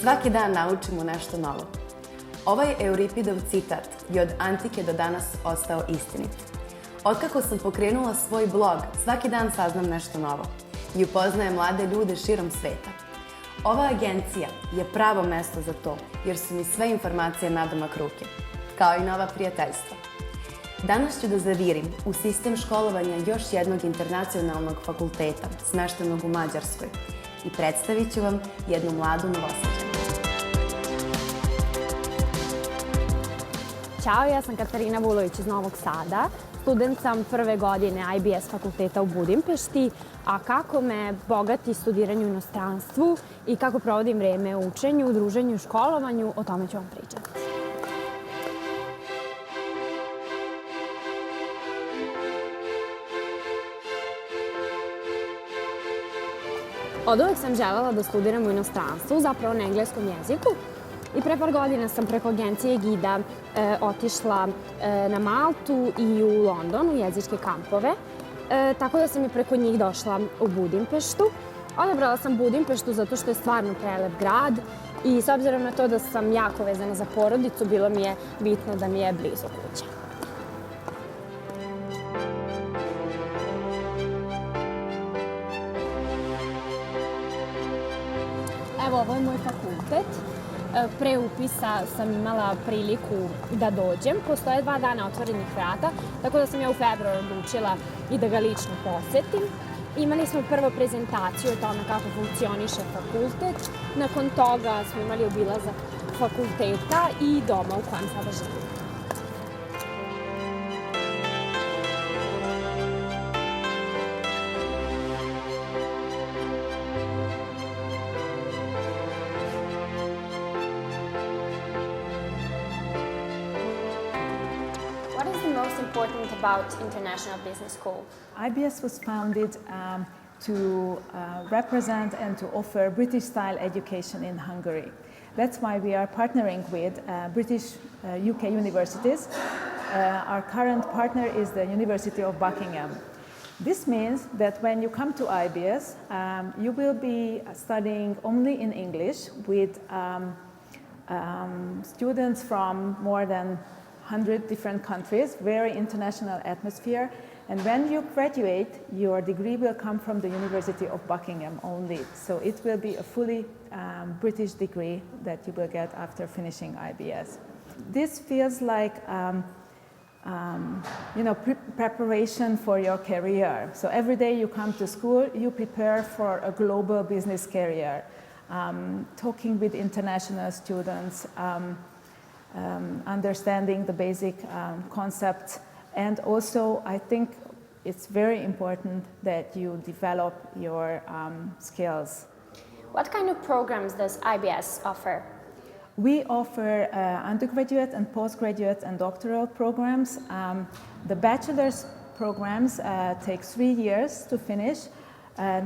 Svaki dan naučimo nešto novo. Ovaj Euripidov citat je od antike do danas ostao istinit. Otkako sam pokrenula svoj blog, svaki dan saznam nešto novo i upoznajem mlade ljude širom sveta. Ova agencija je pravo mesto za to, jer su mi sve informacije nadomak ruke, kao i nova prijateljstva. Danas ću da zavirim u sistem školovanja još jednog internacionalnog fakulteta, smeštenog u Mađarskoj, i predstavit ću vam jednu mladu Novosađanku. Ćao, ja sam Katarina Vulović iz Novog Sada. Student sam prve godine IBS fakulteta u Budimpešti, a kako me bogati studiranju u inostranstvu i kako provodim vreme u učenju, druženju i školovanju, o tome ću vam pričati. Oduvek sam želela da studiram u inostranstvu, zapravo na engleskom jeziku. I pre par godina sam preko Agencije Egida otišla na Maltu i u London, u jezičke kampove. Tako da sam i preko njih došla u Budimpeštu. Odabrala sam Budimpeštu zato što je stvarno prelep grad i s obzirom na to da sam jako vezana za porodicu, bilo mi je bitno da mi je blizu kuće. Evo, ovo je moj fakultet. Pre upisa sam imala priliku da dođem. Postoje 2 dana otvorenih vrata, tako da sam ja u februaru odlučila i da ga lično posetim. Imali smo prvo prezentaciju o tome kako funkcioniše fakultet. Nakon toga smo imali obilazak fakulteta i doma u kojem sada živim. Most important about International Business School? IBS was founded to represent and to offer British-style education in Hungary. That's why we are partnering with British UK universities. Our current partner is the University of Buckingham. This means that when you come to IBS, you will be studying only in English with students from more than 100 different countries, very international atmosphere. And when you graduate, your degree will come from the University of Buckingham only. So it will be a fully British degree that you will get after finishing IBS. This feels like preparation for your career. So every day you come to school, you prepare for a global business career, talking with international students, understanding the basic concepts, and also I think it's very important that you develop your skills. What kind of programs does IBS offer? We offer undergraduate and postgraduate and doctoral programs. The bachelor's programs take 3 years to finish.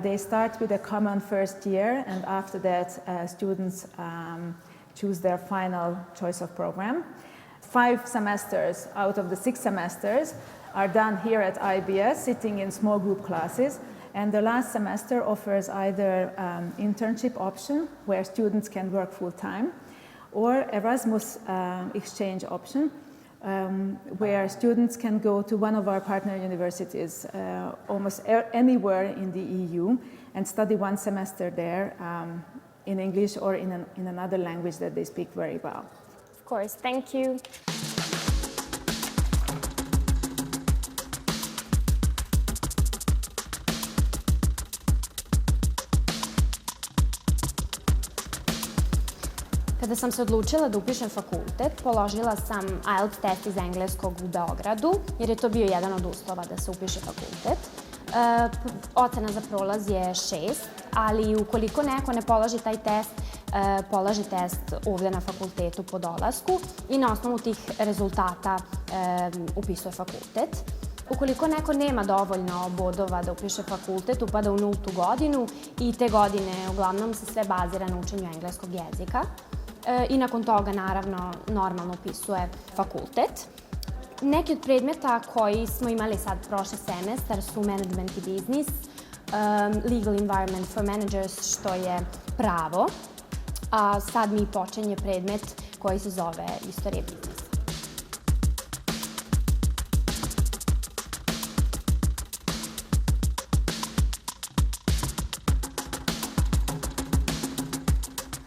They start with a common first year, and after that students choose their final choice of program. 5 semesters out of the 6 semesters are done here at IBS, sitting in small group classes. And the last semester offers either internship option, where students can work full-time, or Erasmus exchange option, where students can go to one of our partner universities almost anywhere in the EU and study 1 semester there in English or in another language that they speak very well. Of course, thank you. Kada sam se odlučila da upišem fakultet, položila sam IELTS test iz engleskog u Beogradu, jer je to bio jedan od uslova da se upiše fakultet. Ocena za prolaz je 6, ali ukoliko neko ne položi taj test, polaži test ovde na fakultetu po dolasku i na osnovu tih rezultata upisuje fakultet. Ukoliko neko nema dovoljno bodova da upiše fakultet, upada u 0. godinu i te godine uglavnom se sve bazira na učenju engleskog jezika. I nakon toga, naravno, normalno upisuje fakultet. Neki od predmeta koji smo imali sad prošli semestar su management i biznis, legal environment for managers, što je pravo, a sad mi počinje predmet koji se zove istorija biznisa.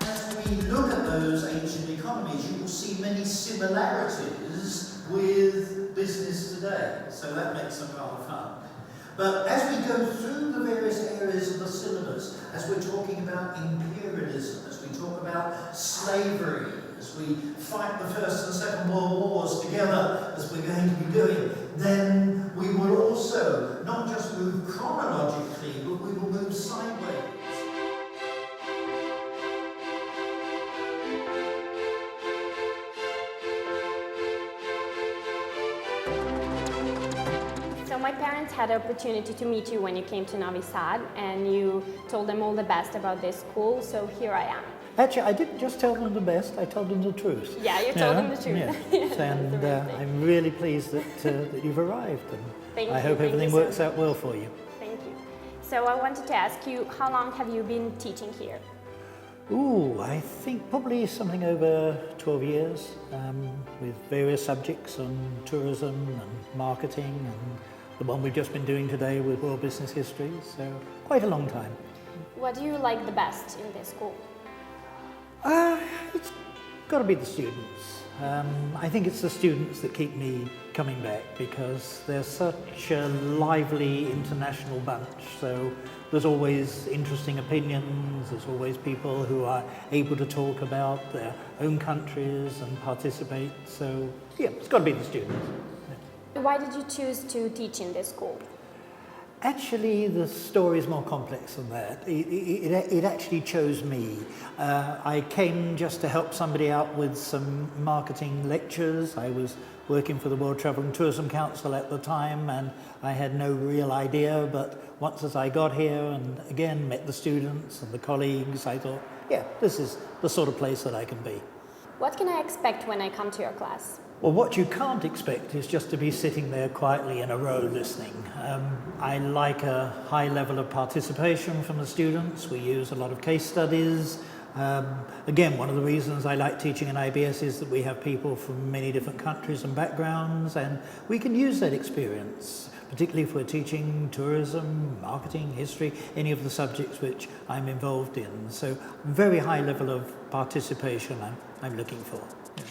As we look at those ancient economies, you will see many similarities with business today, so that makes them rather fun. But as we go through the various areas of the syllabus, as we're talking about imperialism, as we talk about slavery, as we fight the First and Second World Wars together, as we're going to be doing, then we will also not just move chronologically, but we will move sideways. My parents had the opportunity to meet you when you came to Novi Sad, and you told them all the best about this school, so here I am. Actually, I didn't just tell them the best, I told them the truth. Yeah, you told them the truth. Yes. And I'm really pleased that you've arrived, and Thank I you. hope Thank everything you so works out well for you. Thank you. So I wanted to ask you, how long have you been teaching here? Ooh, I think probably something over 12 years, with various subjects on tourism and marketing, and the one we've just been doing today with world business history, so quite a long time. What do you like the best in this school? It's got to be the students. I think it's the students that keep me coming back because they're such a lively international bunch, so there's always interesting opinions, there's always people who are able to talk about their own countries and participate, so yeah, it's got to be the students. Why did you choose to teach in this school? Actually, the story is more complex than that. It actually chose me. I came just to help somebody out with some marketing lectures. I was working for the World Travel and Tourism Council at the time, and I had no real idea, but once as I got here and again met the students and the colleagues, I thought, yeah, this is the sort of place that I can be. What can I expect when I come to your class? Well, what you can't expect is just to be sitting there quietly in a row listening. I like a high level of participation from the students. We use a lot of case studies. Again, one of the reasons I like teaching in IBS is that we have people from many different countries and backgrounds, and we can use that experience, particularly if we're teaching tourism, marketing, history, any of the subjects which I'm involved in. So very high level of participation I'm looking for. Yeah.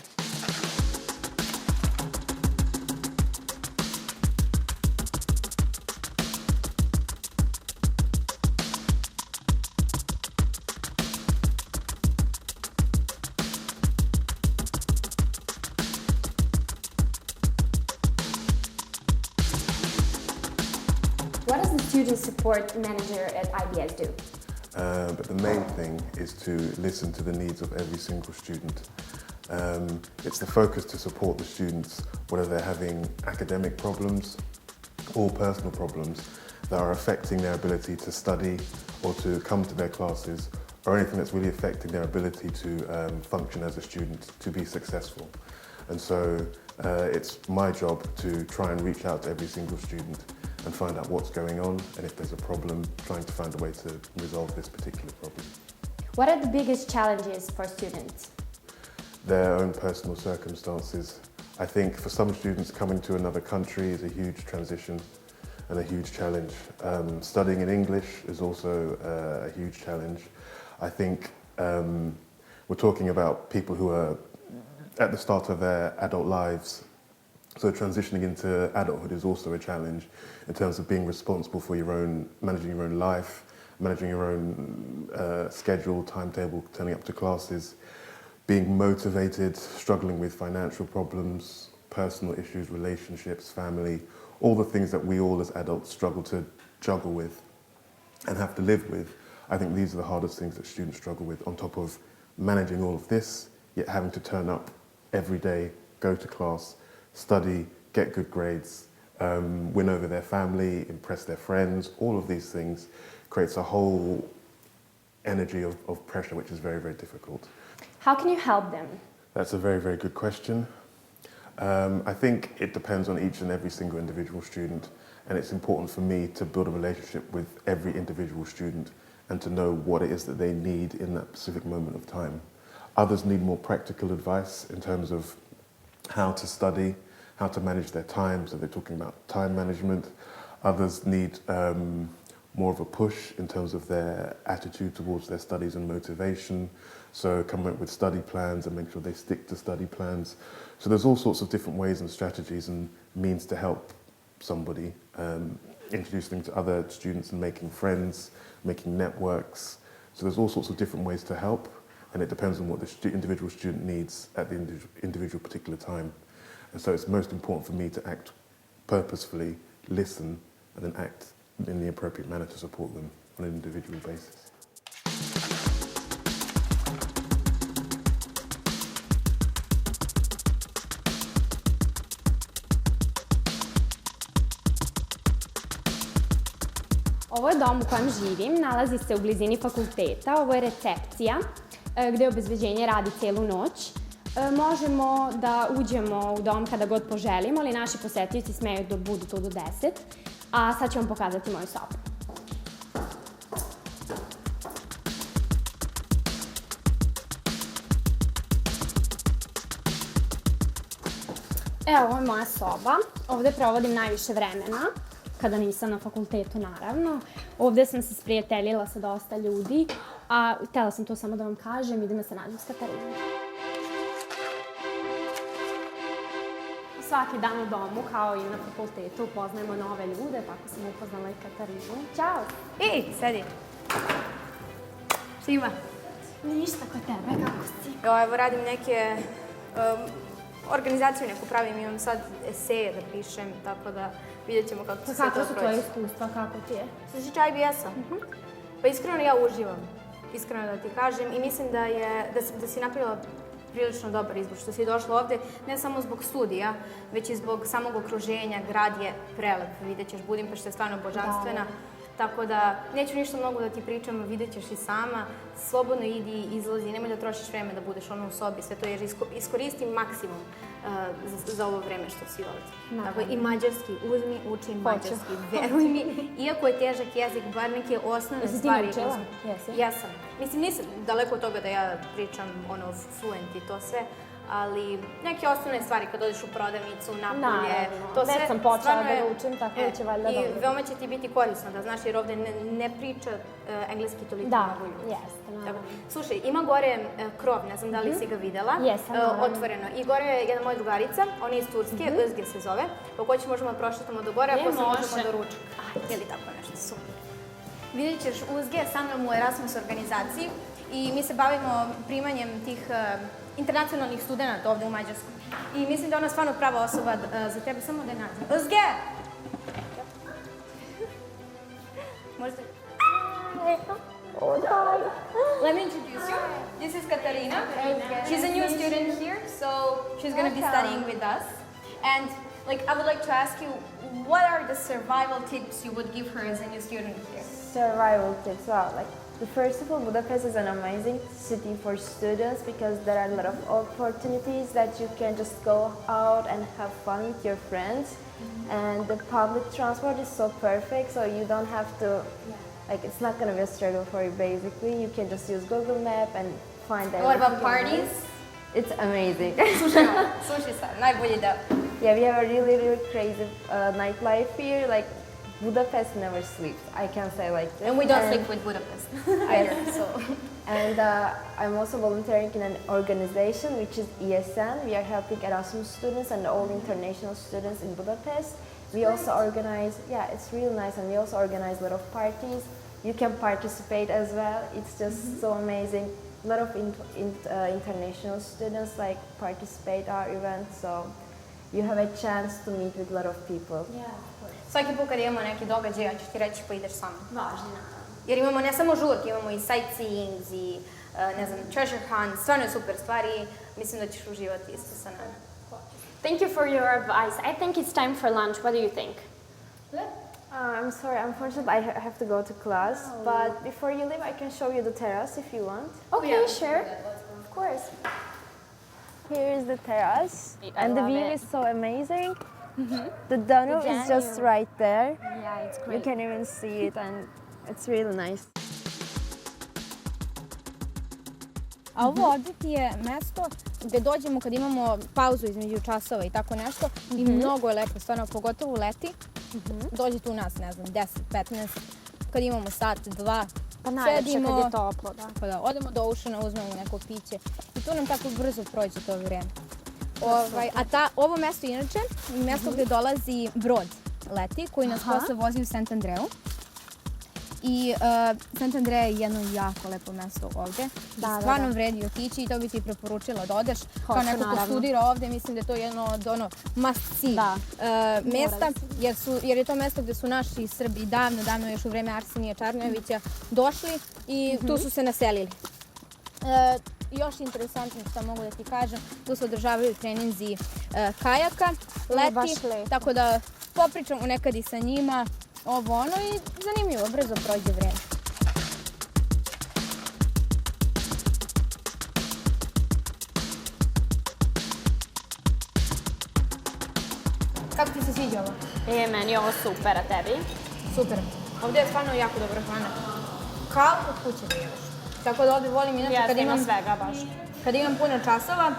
What does the student support manager at IBS do? But the main thing is to listen to the needs of every single student. It's the focus to support the students, whether they're having academic problems or personal problems that are affecting their ability to study or to come to their classes, or anything that's really affecting their ability to function as a student, to be successful. And so it's my job to try and reach out to every single student and find out what's going on, and if there's a problem, trying to find a way to resolve this particular problem. What are the biggest challenges for students? Their own personal circumstances. I think for some students, coming to another country is a huge transition and a huge challenge. Studying in English is also a huge challenge. I think we're talking about people who are at the start of their adult lives, so transitioning into adulthood is also a challenge in terms of being responsible for your own, managing your own life, managing your own schedule, timetable, turning up to classes, being motivated, struggling with financial problems, personal issues, relationships, family, all the things that we all as adults struggle to juggle with and have to live with. I think these are the hardest things that students struggle with, on top of managing all of this, yet having to turn up every day, go to class, study, get good grades, win over their family, impress their friends. All of these things creates a whole energy of pressure, which is very, very difficult. How can you help them? That's a very, very good question. I think it depends on each and every single individual student, and it's important for me to build a relationship with every individual student and to know what it is that they need in that specific moment of time. Others need more practical advice in terms of how to study, how to manage their time, so they're talking about time management. Others need more of a push in terms of their attitude towards their studies and motivation, so come up with study plans and make sure they stick to study plans. So there's all sorts of different ways and strategies and means to help somebody, introduce them to other students and making friends, making networks. So there's all sorts of different ways to help, and it depends on what the individual student needs at the individual particular time. And so it's most important for me to act purposefully, listen, and then act in the appropriate manner to support them on an individual basis. Ovo je dom u kojem živim, nalazi se u blizini fakulteta, ovo je recepcija gde obezbeđenje radi celu noć. Možemo da uđemo u dom kada god poželimo, ali naši posetioci smeju da budu tu do 10. A sad ću vam pokazati moju sobu. Evo, ovo je moja soba. Ovde provodim najviše vremena, kada nisam na fakultetu, naravno. Ovde sam se sprijateljila sa dosta ljudi, a htjela sam to samo da vam kažem, idem da se nađem s Katarinom. Svaki dan u domu, kao i na fakultetu, upoznajemo nove ljude, tako sam upoznala i Katarinu. Ćao! Sedi. Šta ima? Ništa, kod tebe, kako si? Evo radim neke, organizaciju neku pravim, imam sad eseje da pišem, tako da vidjet ćemo kako će sve to proći. Kako su tvoje iskustva, kako ti je? Znači, čaj bi jesam. Pa iskreno ja uživam, iskreno da ti kažem, i mislim da si napravila prilično dobar izbor što si došla ovde, ne samo zbog studija, već i zbog samog okruženja. Grad je prelep, vidjet ćeš, Budimpešta je stvarno božanstvena. Tako da, neću ništa mnogo da ti pričam, vidjet ćeš i sama. Slobodno idi, izlazi, nemoj da trošiš vreme da budeš ono u sobi, sve to, jer iskoristi maksimum za ovo vreme što si ovdje. Tako i mađarski, uzmi, uči mađarski, veruj mi. Iako je težak jezik, bar neke osnovne stvari. Jesi ti učila? Jesam. Mislim, nisam daleko od toga da ja pričam ono fluent i to sve, ali neke osnovne stvari kad odeš u prodavnicu, napolje, to sve. Već sam počela da učim, tako da će valjda dobro. I veoma će ti biti korisno da znaš, jer ovde ne priča engleski toliko mnogo ljudi. Da, jeste, naravno. Slušaj, ima gore krov, ne znam da li si ga videla, otvoreno. I gore je jedna moja drugarica, ona je iz Turske, Özge se zove, po kojoj možemo da prošetamo do gore, a posle možemo do ručka. Ili tako nešto, super. Vidjet ćeš Uzge sa mnom u Erasmus organizaciji i mi se bavimo primanjem tih internacionalnih studenta ovde u Mađarskom. I mislim da je ona stvarno prava osoba za tebe, samo da je nađem. Özge! Možete... Let me introduce you. This is Katarina. She's a new student here, so she's going to be studying with us. And I would like to ask you, what are the survival tips you would give her as a new student here? Survival tips, wow. First of all, Budapest is an amazing city for students because there are a lot of opportunities that you can just go out and have fun with your friends. And the public transport is so perfect, so you don't have to, it's not going to be a struggle for you basically. You can just use Google Map and find everything. What about parties? It's amazing. Slušaj sad, najbolji deo. Yeah, we have a really, really crazy nightlife here. Budapest never sleeps, I can say like this. And we don't sleep with Budapest either, so. And I'm also volunteering in an organization which is ESN. We are helping Erasmus students and all international students in Budapest. We also organize, it's really nice, and we also organize a lot of parties. You can participate as well. It's just so amazing. A lot of international students participate our events, so you have a chance to meet with a lot of people. Svaki put kad imamo neki događaj, ja ću ti reći pa ideš sa mnom. Važno, naravno. Jer imamo ne samo žurke, imamo i sightseeings i, ne znam, treasure hunt, stvarno je super stvari. Mislim da ćeš uživati isto sa nama. Thank you for your advice. I think it's time for lunch. What do you think? I'm sorry, unfortunately I have to go to class, but before you leave I can show you the terrace if you want. Okay, sure. Of course. Here is the terrace, and the view is so amazing. The Danube is just right there. Yeah, it's great. You can even see it, and it's really nice. A ovo ovdje ti je mesto gde dođemo kad imamo pauzu između časova i tako nešto i mnogo je lepo, stvarno, pogotovo leti. Dođete u nas, ne znam, 10, 15, kad imamo sat, 2, Pa najlepše kad je toplo, da. Pa da, odemo do Ušana, uzmemo neko piće i tu nam tako brzo prođe to vreme. Ovo mesto inače je mesto gde dolazi brod leti koji nas posle vozi u St. Andreu. I St. Andrea je jedno jako lepo mesto ovde. Stvarno vredi otići i to bi ti preporučila da odeš. Kao neko ko studira ovde, mislim da je to jedno od must see mesta, jer je to mesto gde su naši Srbi davno još u vreme Arsenija Čarnojevića došli i tu su se naselili. Još interesantno što mogu da ti kažem, tu se održavaju treninzi kajaka, leti, tako da popričamo nekad i sa njima, i zanimljivo, brzo prođe vreme. Kako ti se sviđa ovo? Meni je ovo super, a tebi? Super. Ovdje je stvarno jako dobra hrana. Kao kod kuće da ješ. Tako da ovdje volim inače kad imam puno časova,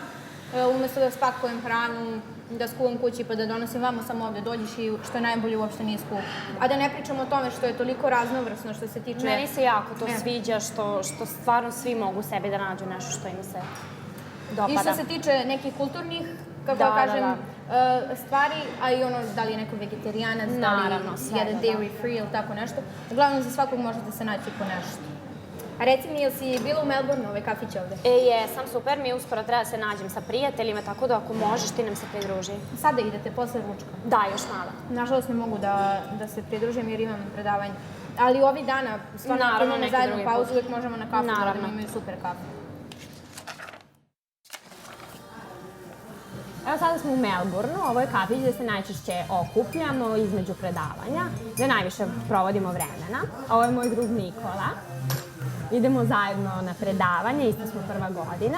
umjesto da spakujem hranu, da skuvam kući pa da donosim vamo, samo ovdje dođeš i što je najbolje uopšte nije skup. A da ne pričamo o tome što je toliko raznovrsno što se tiče... Meni se jako to sviđa, što stvarno svi mogu sebi da nađu nešto što im se dopada. I što se tiče nekih kulturnih, kako da kažem, stvari, a i da li je neko vegetarijanac, da li jede dairy free ili tako nešto. Uglavnom za svakog možete se naći po nešto. A reci mi, jel si bila u Melbourneu, ove kafiće ovde? Jesam, super, mi uskoro treba da se nađem sa prijateljima, tako da ako možeš ti nam se pridruži. Sada idete, posle ručka? Da, još malo. Nažalost ne mogu da se pridružim jer imam predavanje. Ali ovih dana, stvarno ako imamo zajedno pauzu, uvijek možemo na kafu, da imaju super kafu. Evo sada smo u Melbourneu, ovo je kafić gde se najčešće okupljamo između predavanja, gde najviše provodimo vremena. Ovo je moj drug Nikola. Idemo zajedno na predavanje, isto smo prva godina.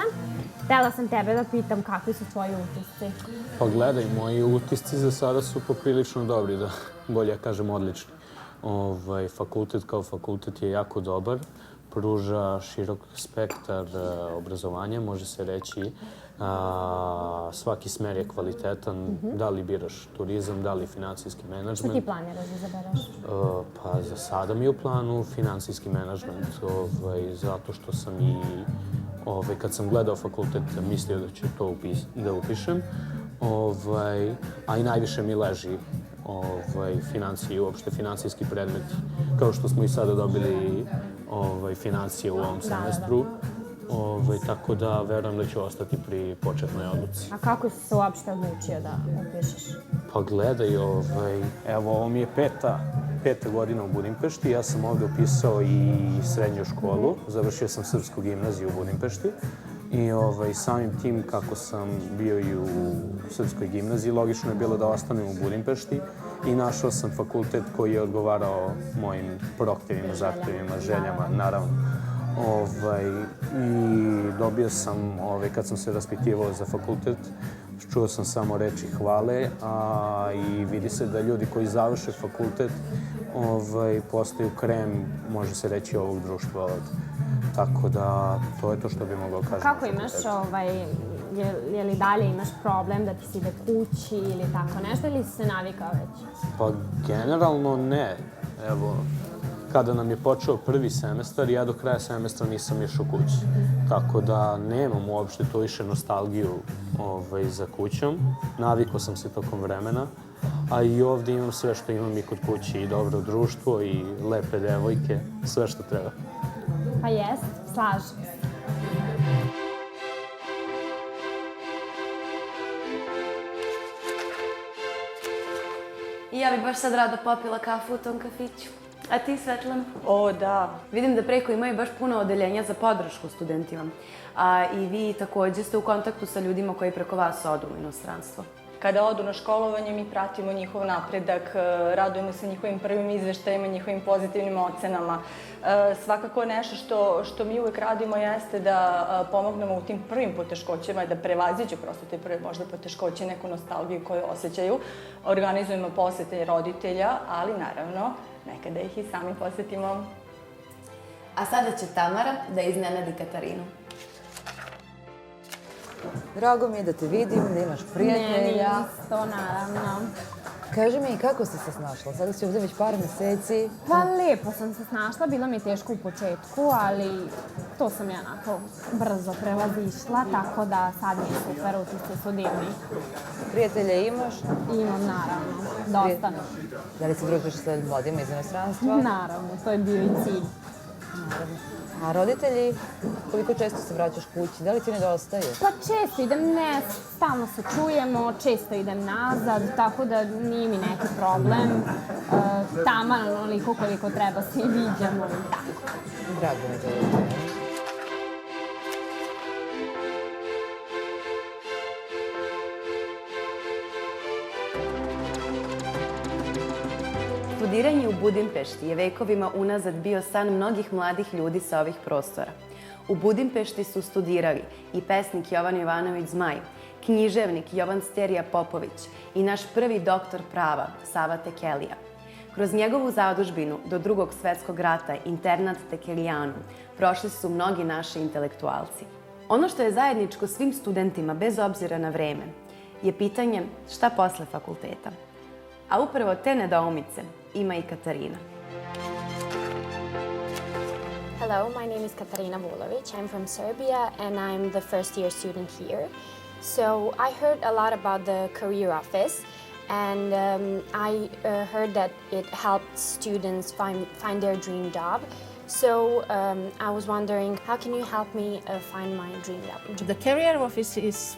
Htela sam tebe da pitam kakvi su tvoji utisci. Pa gledaj, moji utisci za sada su poprilično dobri, da bolje kažem odlični. Fakultet kao fakultet je jako dobar, pruža širok spektar obrazovanja, može se reći. Svaki smer je kvalitetan, da li biraš turizam, da li finansijski menadžment. Šta ti planiraš da izabereš? Pa za sada mi je u planu finansijski menadžment, zato što sam i kad sam gledao fakultet mislio da ću to da upišem, a i najviše mi leži financije i uopšte finansijski predmeti, kao što smo i sada dobili financije u ovom semestru. Tako da verujem da ću ostati pri početnoj odluci. A kako si se uopšte odlučio da upišeš? Pa gledaj, evo ovo mi je peta godina u Budimpešti. Ja sam ovde upisao i srednju školu. Završio sam srpsku gimnaziju u Budimpešti. I samim tim kako sam bio i u srpskoj gimnaziji, logično je bilo da ostanem u Budimpešti i našao sam fakultet koji je odgovarao mojim prohtjevima, zahtjevima, željama, naravno. I dobio sam, kad sam se raspitivao za fakultet, čuo sam samo reči hvale, i vidi se da ljudi koji završe fakultet postaju krem, može se reći, ovog društva ovdje. Tako da, to je to što bi mogao kažem. Kako imaš, je li dalje imaš problem da ti se ide kući ili tako nešto, ili si se navikao već? Pa generalno ne. Evo, kada nam je počeo prvi semestar, ja do kraja semestra nisam išao kući. Tako da nemam uopšte to više nostalgiju za kućom. Navikao sam se tokom vremena, a i ovdje imam sve što imam i kod kući, i dobro društvo, i lepe devojke, sve što treba. Pa jest, slažem se. I ja bih baš sad rado popila kafu u tom kafiću. A ti, Svetlana? O, da. Vidim da preko imaju baš puno odeljenja za podršku studentima. I vi također ste u kontaktu sa ljudima koji preko vas odu u inostranstvo. Kada odu na školovanje, mi pratimo njihov napredak, radujemo se njihovim prvim izveštajima, njihovim pozitivnim ocenama. Svakako nešto što mi uvek radimo jeste da pomognemo u tim prvim poteškoćama, da prevaziđu prosto te prve možda poteškoće, neku nostalgiju koju osjećaju. Organizujemo posete roditelja, ali naravno nekada ih i sami posetimo. A sada će Tamara da iznenadi Katarinu. Drago mi je da te vidim, da imaš prijatelja. Meni isto, naravno. Kaži mi, kako si se snašla? Sada si ovdje već par meseci. Pa lepo sam se snašla, bilo mi je teško u početku, ali to sam ja onako brzo prevazišla, tako da sad mi je super, utisci su divni. Prijatelje imaš? Imam, naravno, dosta. Da li se družiš sa mladima iz inostranstva? Naravno, to je bio i cilj. A roditelji, koliko često se vraćaš kući? Da li ti nedostaju? Pa često idem, ne, stalno se čujemo, često idem nazad, tako da nije mi neki problem. Taman onoliko koliko treba se i viđamo i tako. Drago mi je. Studiranje u Budimpešti je vekovima unazad bio san mnogih mladih ljudi sa ovih prostora. U Budimpešti su studirali i pesnik Jovan Jovanović Zmaj, književnik Jovan Sterija Popović i naš prvi doktor prava Sava Tekelija. Kroz njegovu zadužbinu do Drugog svetskog rata, internat Tekelijanu, prošli su mnogi naši intelektualci. Ono što je zajedničko svim studentima, bez obzira na vreme, je pitanje šta posle fakulteta. A upravo te nedoumice ima i Katarina. Hello, my name is Katarina Vulović. I'm from Serbia and I'm the first year student here. So I heard a lot about the career office and I heard that it helped students find their dream job. So I was wondering, how can you help me find my dream job? The career office's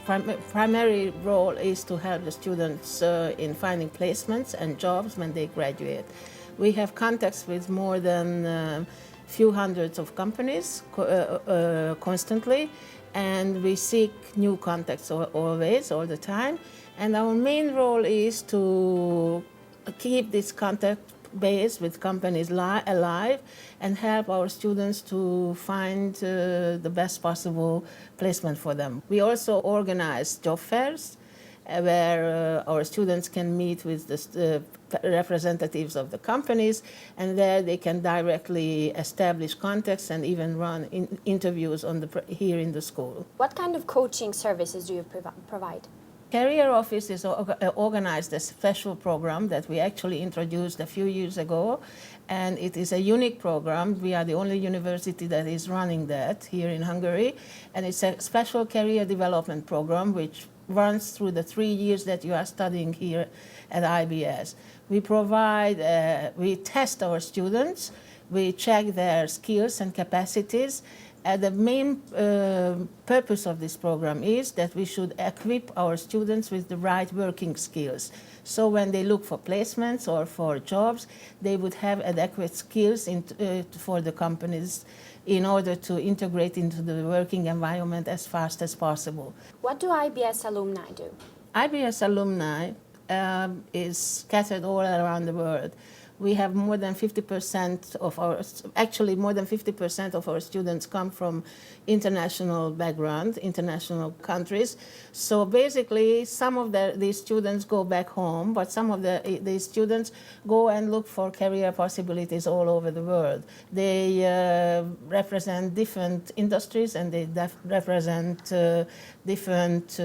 primary role is to help the students in finding placements and jobs when they graduate. We have contacts with more than few hundreds of companies constantly, and we seek new contacts always, all the time. And our main role is to keep this contact base with companies alive and help our students to find the best possible placement for them. We also organize job fairs where our students can meet with the representatives of the companies, and there they can directly establish contacts and even run interviews here in the school. What kind of coaching services do you provide? Career Office is organized a special program that we actually introduced a few years ago, and it is a unique program. We are the only university that is running that here in Hungary, and it's a special career development program which runs through the 3 years that you are studying here at IBS. We we test our students, we check their skills and capacities. The main purpose of this program is that we should equip our students with the right working skills. So when they look for placements or for jobs, they would have adequate skills for the companies in order to integrate into the working environment as fast as possible. What do IBS alumni do? IBS alumni is scattered all around the world. We have more than 50% of our students come from international background, international countries. So basically, some of these students go back home, but some of these students go and look for career possibilities all over the world. They represent different industries and they represent different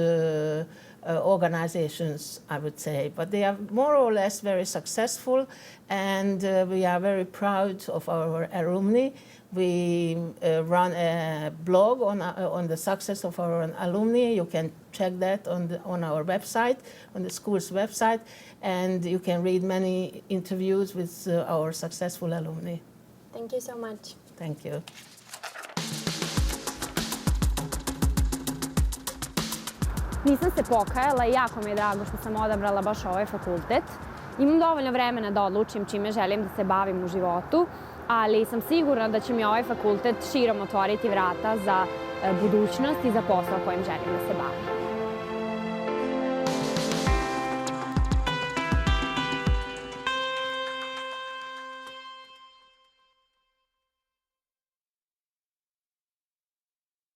organizations, I would say, but they are more or less very successful, and we are very proud of our alumni. We run a blog on the success of our alumni. You can check that on our website, on the school's website, and you can read many interviews with our successful alumni. Thank you so much. Thank you. Nisam se pokajala i jako mi je drago što sam odabrala baš ovaj fakultet. Imam dovoljno vremena da odlučim čime želim da se bavim u životu, ali sam sigurna da će mi ovaj fakultet širom otvoriti vrata za budućnost i za posao kojim želim da se bavim.